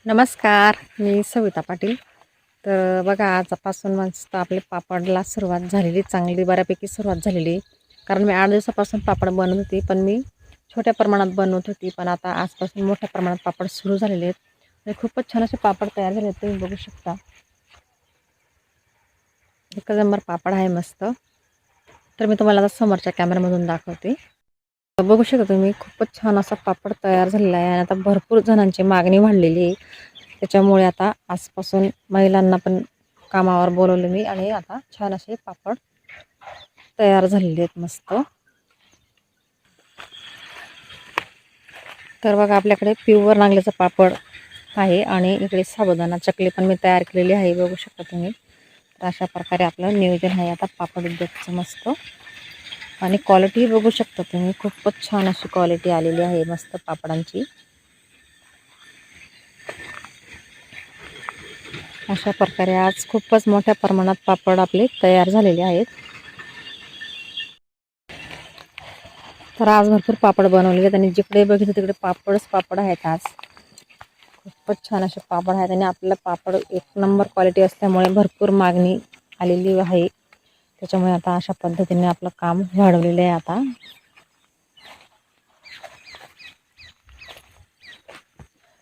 नमस्कार, मी सविता पाटील. तर बघा आजपासून मस्त आपले पापडला सुरुवात झालेली, चांगली बऱ्यापैकी सुरुवात झालेली. कारण मी 8 दिवसापासून पापड बनवत होती, पण मी छोट्या प्रमाणात बनवत होती. पण आता आजपासून मोठ्या प्रमाणात पापड सुरू झालेले आहेत आणि खूपच छान असे पापड तयार झाले आहेत. तुम्ही बघू शकता, एक नंबर पापड आहे मस्त. तर मी तुम्हाला आता समोरच्या कॅमेऱ्यामधून दाखवते. बघू शकता तुम्ही, खूपच छान असा पापड तयार झालेला आहे आणि आता भरपूर जणांची मागणी वाढलेली आहे. त्याच्यामुळे आता आजपासून महिलांना पण कामावर बोलवलं मी आणि आता छान असे पापड तयार झालेले आहेत मस्त. तर बघा आपल्याकडे प्युअर नागल्याचं पापड आहे आणि इकडे साबुदाणा चकली पण मी तयार केलेली आहे, बघू शकता तुम्ही. तर अशा प्रकारे आपलं नियोजन आहे आता पापड उद्योगचं मस्त. आणि क्वालिटी बघू शकता तुम्ही, खूपच छान अशी क्वालिटी आलेली आहे मस्त पापडांची. अशा प्रकारे आज खूपच मोठ्या प्रमाणात पापड आपले तयार झालेले आहेत. तर आज भरपूर पापड बनवले आहेत आणि जिकडे बघितलं तिकडे पापडच पापड आहेत. आज खूपच छान असे पापड आहेत आणि आपल्याला पापड एक नंबर क्वालिटी असल्यामुळे भरपूर मागणी आलेली आहे. त्याच्यामुळे आता अशा पद्धतीने आपलं काम वाढवलेलं आहे आता.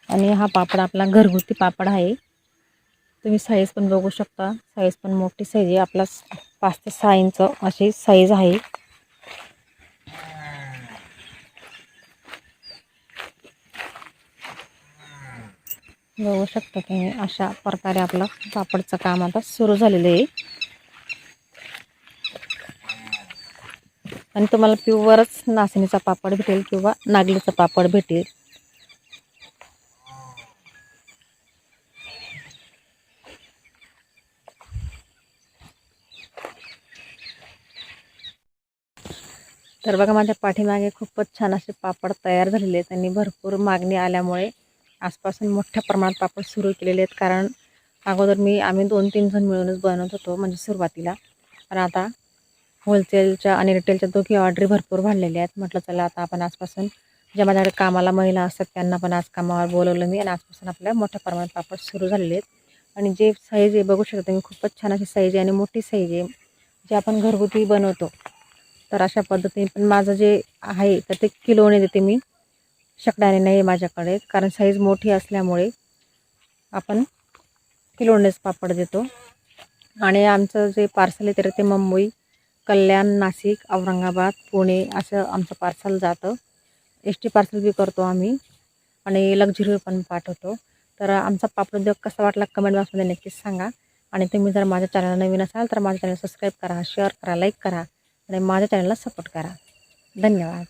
आणि हा पापड आपला घरगुती पापड आहे. तुम्ही साईज पण बघू शकता, साईज पण मोठी साईज आहे. आपला 5 ते 6 इंच अशी साईज आहे. बघू शकता तुम्ही, अशा प्रकारे आपलं पापडचं काम आता सुरू झालेलं आहे. आणि तुम्हाला प्युअरच नाचणीचा पापड भेटेल किंवा नागलीचा पापड भेटेल. तर बघा माझ्या पाठीमागे खूपच छान असे पापड तयार झालेले आहेत आणि भरपूर मागणी आल्यामुळे आजपासून मोठ्या प्रमाणात पापड सुरू केलेले आहेत. कारण अगोदर आम्ही 2-3 जण मिळूनच बनवत होतो म्हणजे सुरुवातीला. पण आता होलसेलच्या आणि रिटेलच्या दोघी ऑर्डरी भरपूर वाढलेल्या आहेत. म्हटलं चला आता आपण आजपासून ज्या माझ्याकडे कामाला महिला असतात त्यांना पण आज कामावर बोलवलं मी आणि आजपासून आपल्या मोठ्या प्रमाणात पापड सुरू झालेले आहेत. आणि जे साईज आहे बघू शकता तुम्ही, खूपच छान अशी साईज आहे आणि मोठी साईज आहे, जे आपण घरगुती बनवतो. तर अशा पद्धतीने पण माझं जे आहे तर ते किलोने देते मी, शकडाने नाही माझ्याकडे. कारण साईज मोठी असल्यामुळे आपण किलोनेच पापड देतो. आणि आमचं जे पार्सल आहे तर ते मुंबई, कल्याण, नाशिक, औरंगाबाद, पुणे असं आमचं पार्सल जातं. ST पार्सल बी करतो आम्ही आणि लक्झरी पण पाठवतो. तर आमचा पापड उद्योग कसा वाटला कमेंट बॉक्समध्ये नक्कीच सांगा. आणि तुम्ही जर माझ्या चॅनलला नवीन असाल तर माझ्या चॅनल सबस्क्राईब करा, शेअर करा, लाईक करा आणि माझ्या चॅनलला सपोर्ट करा. धन्यवाद.